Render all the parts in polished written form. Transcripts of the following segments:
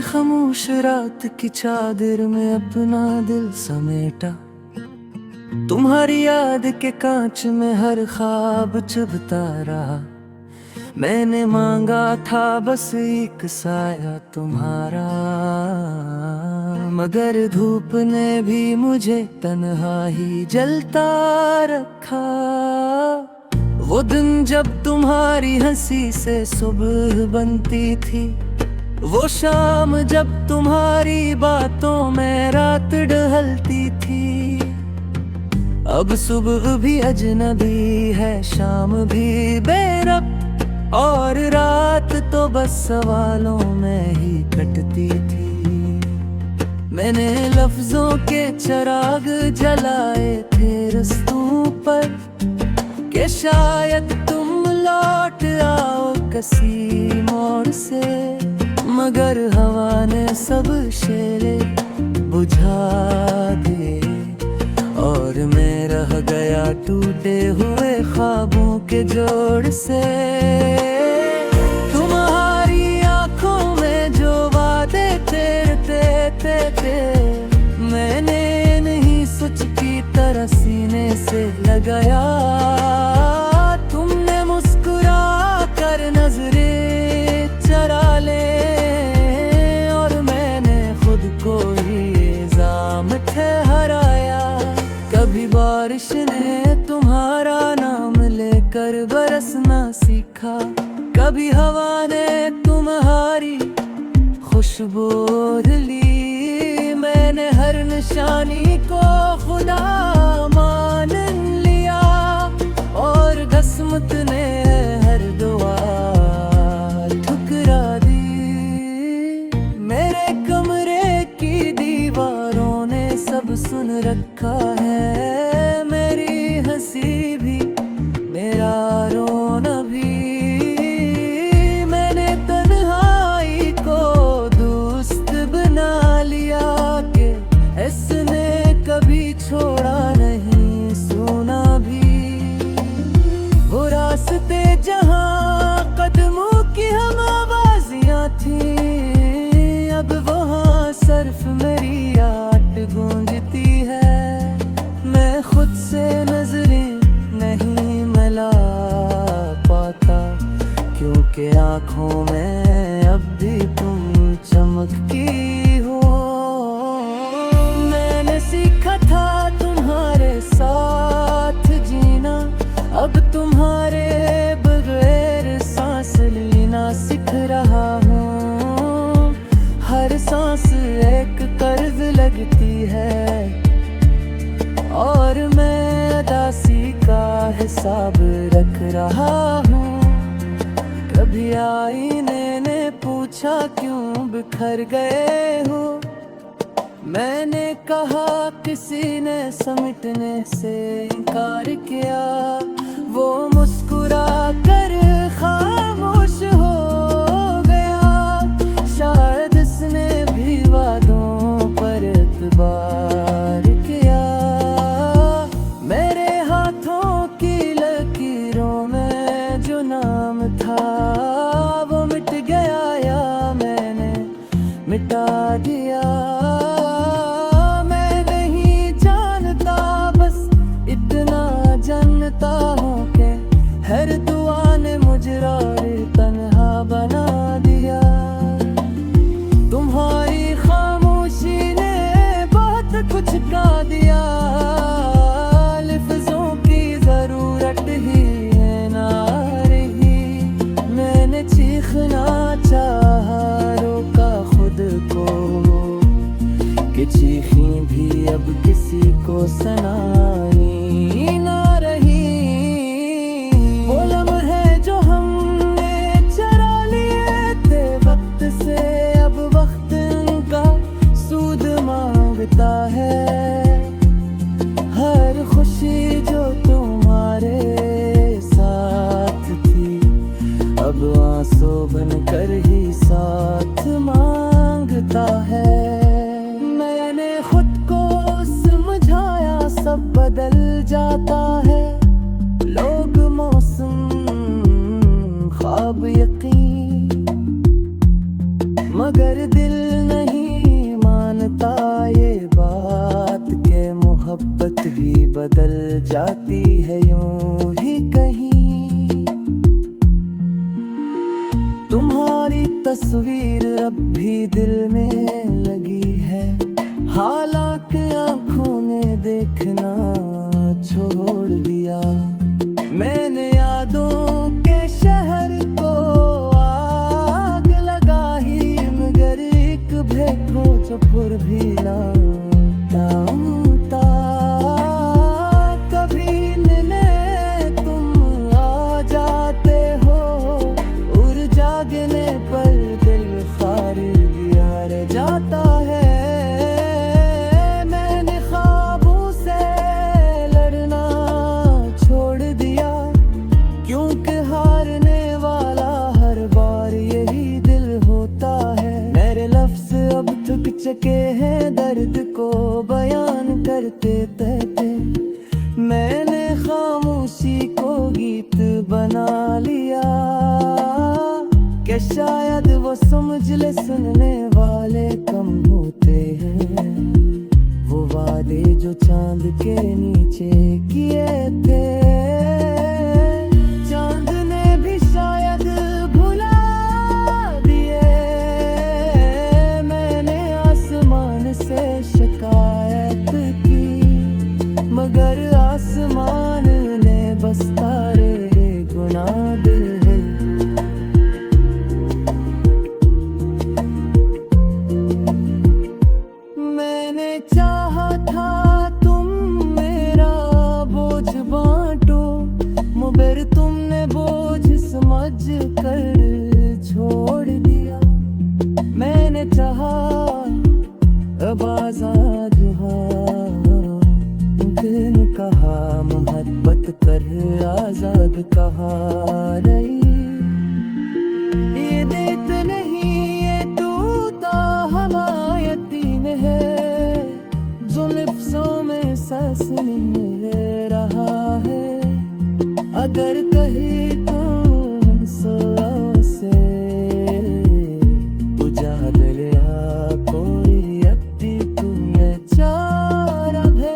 खामोश रात की चादर में अपना दिल समेटा, तुम्हारी याद के कांच में हर ख्वाब चुभता रहा। मैंने मांगा था बस एक साया तुम्हारा, मगर धूप ने भी मुझे तन्हा ही जलता रखा। वो दिन जब तुम्हारी हंसी से सुबह बनती थी, वो शाम जब तुम्हारी बातों में रात ढलती थी। अब सुबह भी अजनबी है, शाम भी बेरब, और रात तो बस सवालों में ही कटती थी। मैंने लफ्जों के चिराग जलाए थे रस्तों पर, कि शायद तुम लौट आओ किसी मोड़ से, मगर हवा ने सब शेरे बुझा दिए, और मैं रह गया टूटे हुए ख्वाबों के जोड़ से। तुम्हारी आंखों में जो वादे थे मैंने नहीं सोच की तरह सीने से लगाया। तुमने मुस्कुरा कर नजरें चरा ले, और मैंने खुद को ही इल्जाम ठहराया। कभी बारिश ने तुम्हारा नाम लेकर बरसना सीखा, कभी हवा ने तुम्हारी खुशबू ली। मैंने हर निशानी को खुदा मान लिया, और किस्मत ने हर दुआ ठुकरा दी। मेरे कमरे की दीवारों ने सब सुन रखा है, मेरी हंसी भी मेरा रोना भी। मैंने तन्हाई को दोस्त बना लिया, कि इसने कभी छोड़ा नहीं सुना भी। वो रास्ते जहाँ कदमों की हम आवाज़ियाँ थी, अब वहाँ सिर्फ मेरी याद गूंजती है। मैं खुद से नजरें नहीं मिला पाता, क्योंकि आँखों में अब भी तुम चमकती हो। मैंने सीखा था तुम्हारे साथ जीना, अब तुम्हारे बगैर सांस लेना सीख रहा हूँ। हर सांस एक कर्ज लगती है, और मैं अदासी का हिसाब रख रहा हूँ। कभी आईने ने पूछा क्यों बिखर गए हो, मैंने कहा किसी ने समेटने से इनकार किया। वो मुस्कुरा कर खामोश हो गया, शायद इसने भी वादों पर एतबार किया। मेरे हाथों की लकीरों में जो नाम था, वो मिट गया या मैंने मिटा दिया। मैं नहीं जानता, बस इतना जानता हूँ कि हर दुआ ने मुझे तन्हा बना दिया। तुम्हारी खामोशी ने बहुत कुछ का दिया, लफ्जों की जरूरत ही है ना रही। मैंने चीखना चाहा, रोका खुद को कि चीखी भी अब किसी को सुनाई ना रही। वो लम्हे जो हमने चरा लिए थे वक्त से, अब वक्त उनका सूद मांगता है। हर खुशी जो तुम्हारे साथ थी, अब आंसू बनकर ही साथ मांगता है। मैंने खुद को समझाया सब बदल जाता है, लोग मौसम ख्वाब यकीन, मगर दिल जाती है यूं ही कहीं। तुम्हारी तस्वीर अब भी दिल में लगी है, हालांकि आंखों ने देखना छोड़ दिया। मैंने यादों के शहर को आग लगा ही, मगर एक भेद हो जो फिर भी ना टालता। कभी मिले तुम आ जाते हो, उड़ जागने पर दिल खारिज दिया रह जाता है। मैंने ख्वाबों से लड़ना छोड़ दिया, क्योंकि हारने वाला हर बार यही दिल होता है। मेरे लफ्ज़ अब थक चुके हैं दर्द को बयान करते कहते। मैंने खामोशी को गीत बना लिया, कि शायद वो समझ ले सुनने वाले कम होते हैं। वो वादे जो चांद के नीचे किए थे, चांद ने भी शायद भुला दिए। मैंने आसमान से शिकायत की, मगर आसमान ने बस तारे गुना दिल है। मैंने चाहा था तुम मेरा बोझ बांटो, मगर तुमने बोझ समझ कर छोड़ दिया। मैंने चाहा अब आजाद दिन कहा, मोहब्बत कर आजाद कहा रही। ये देत नहीं ये टूटा हमायतीन है, जो लिफ्ज़ों में सांस ले रहा है। अगर कहे तो हंसों से उजागर या कोई अति तुम्हें चारा है।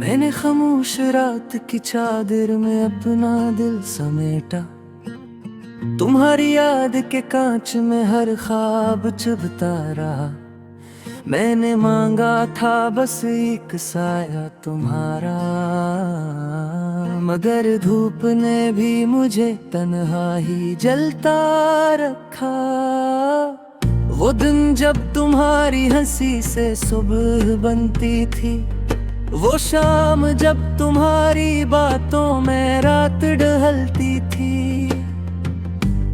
मैंने खामोश रात की चादर में अपना दिल समेटा, तुम्हारी याद के कांच में हर ख्वाब चुभता रहा। मैंने मांगा था बस एक साया तुम्हारा, मगर धूप ने भी मुझे तन्हा ही जलता रखा। वो दिन जब तुम्हारी हंसी से सुबह बनती थी, वो शाम जब तुम्हारी बातों में रात ढलती थी।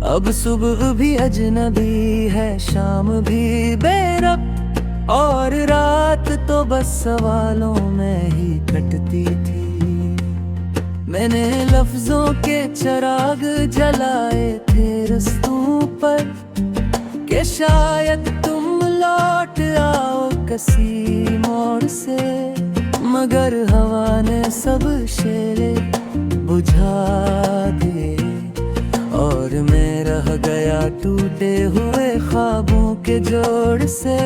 अब सुबह भी अजनबी है, शाम भी बेरब, और रात तो बस सवालों में ही कटती थी। मैंने लफ्जों के चिराग जलाए थे रस्तों पर, कि शायद तुम लौट आओ किसी मोड़ से, मगर हवा ने सब शेरे बुझा दे। और मैं रह गया टूटे हुए ख्वाबों के जोड़ से।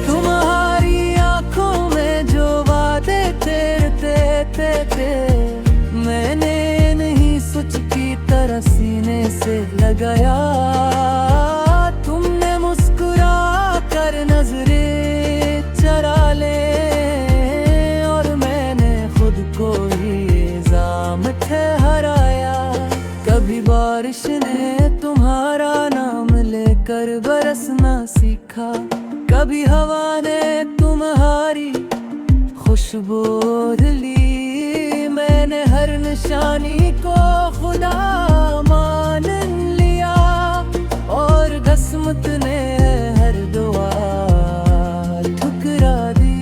तुम्हारी आंखों में जो वादे थे, मैंने नहीं सोच की तरह सीने से लगाया। तुमने मुस्कुरा कर नजरें चरा ले, और मैंने खुद को ही इल्जाम ठहराया। कभी बारिश ने तुम्हारा नाम लेकर बरसना सीखा, कभी हवा ने तुम्हारी खुशबू ली। मैंने हर निशानी को खुदा मान लिया, और किस्मत ने हर दुआ ठुकरा दी।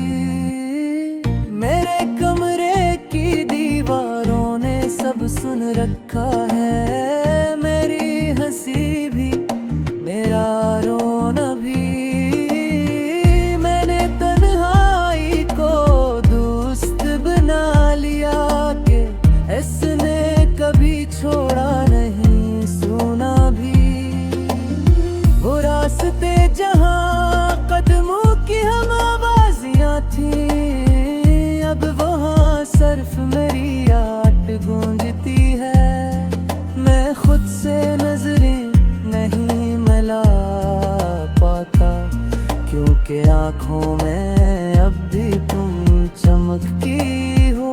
मेरे कमरे की दीवारों ने सब सुन रखा है, मेरी हंसी भी मेरा रोना भी। आँखों में अब भी तुम चमकती हो।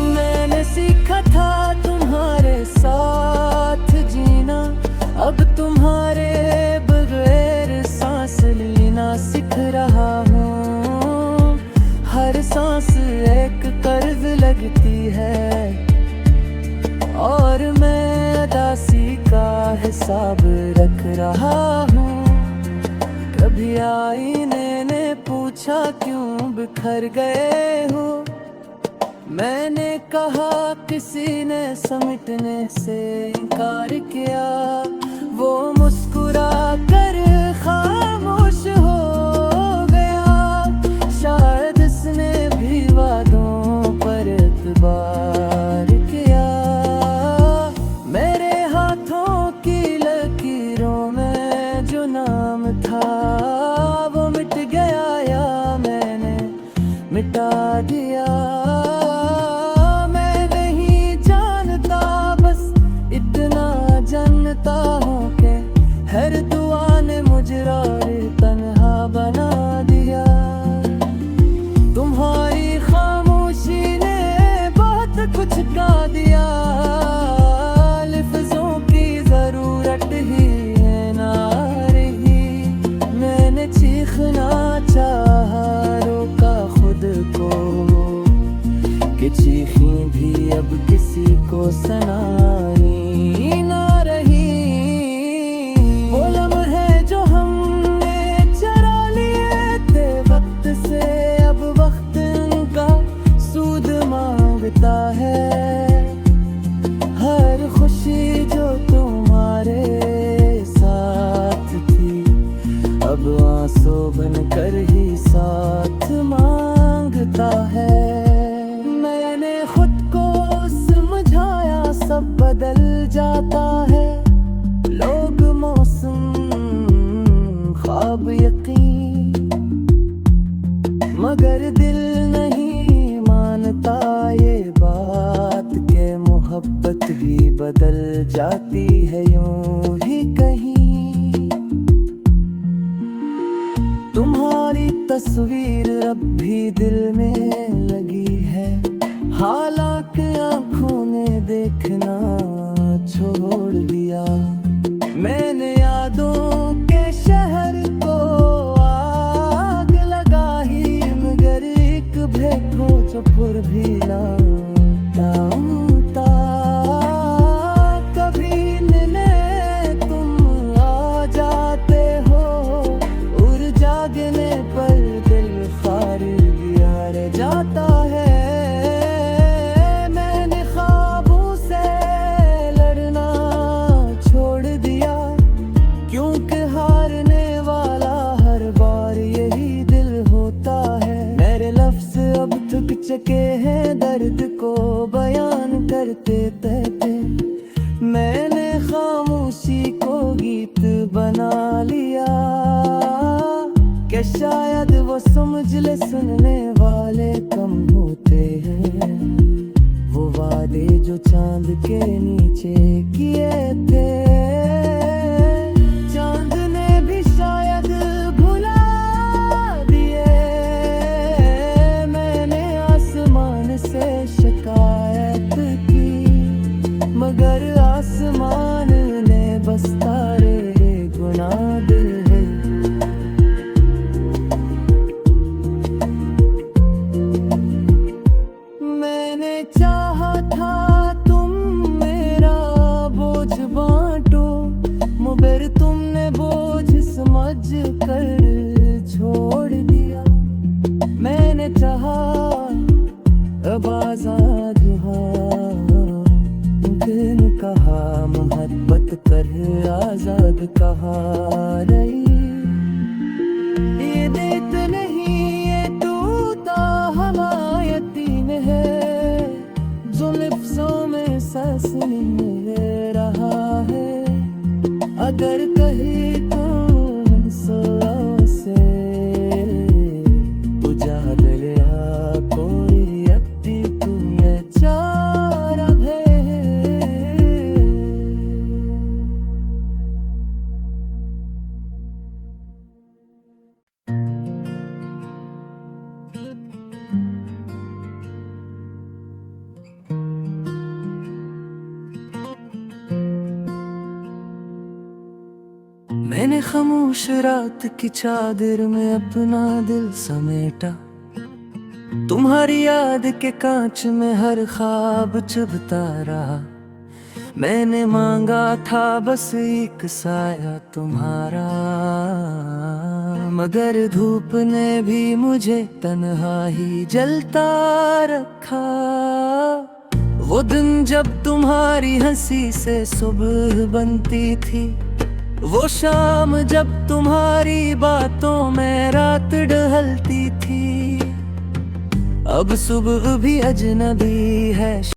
मैंने सीखा था तुम्हारे साथ जीना, अब तुम्हारे बगैर सांस लेना सीख रहा हूँ। हर सांस एक कर्ज लगती है और मैं उदासी का हिसाब रख रहा हूँ। कभी आईने ने पूछा क्यों बिखर गए हो, मैंने कहा किसी ने समेटने से इनकार किया। वो मुस्कुरा कर खामोश हो गया, शायद इसने भी वादों पर एतबार किया। मेरे हाथों की लकीरों में जो नाम था वो मिट गया या मैंने मिटा दिया। मैं नहीं जानता, बस इतना जानता हूँ कि हर दुआ ने मुझे और तन्हा बना दिया। तुम्हारी खामोशी ने बहुत कुछ गा दिया, लफ्ज़ों की ज़रूरत ही है ना रही। मैंने चीखना चाहा, रोका खुद को कि चीखी भी अब किसी को सुनाई ना रही। वो लम्हे जो हमने चरा लिए थे वक्त से, अब वक्त उनका सूद मांगता है। हर खुशी जो तुम्हारे साथ थी अब आंसू बनकर ही साथ मांगता है। मैंने खुद को समझाया सब बदल जाता है, लोग मौसम ख्वाब यकीन, मगर दिल नहीं मानता ये बात के मोहब्बत भी बदल जाती है यूं ही कहीं। तुम्हारी तस्वीर अब भी दिल में लगी है, हालांकि आँखों ने देखना छोड़ दिया। मैंने यादों के शहर को आग लगाई, मगर एक भेंट हो जो फिर भी ना टालता। कभी मिलने तुम आ जाते हो, उड़ जागने पर दिल खारिज यार जाता है। चके हैं दर्द को बयान करते कहते, मैंने खामोशी को गीत बना लिया। क्या शायद वो समझ ले सुनने वाले कम होते हैं, वो वादे जो चांद के नीचे किए थे चांद ने भी शायद भुला दिए। से शिकायत की, मगर आसमान ने बस तारे गुना दिए। मैंने चाहा था तुम मेरा बोझ बांटो, मगर तुमने बोझ समझ कर छोड़ दिया। मैंने चाहा अब आजाद दिन कहा, मोहब्बत कर आजाद कहा रही। ये देत नहीं ये टूटा हमायतीन है, जो लिफ्ज़ों में सांस ले रहा है। अगर कहीं तुम सौ से उजागर आ कोई मैंने खामोश रात की चादर में अपना दिल समेटा, तुम्हारी याद के कांच में हर ख्वाब चुभता रहा। मैंने मांगा था बस एक साया तुम्हारा, मगर धूप ने भी मुझे तन्हा ही जलता रखा। वो दिन जब तुम्हारी हंसी से सुबह बनती थी, वो शाम जब तुम्हारी बातों में रात ढलती थी। अब सुबह भी अजनबी है।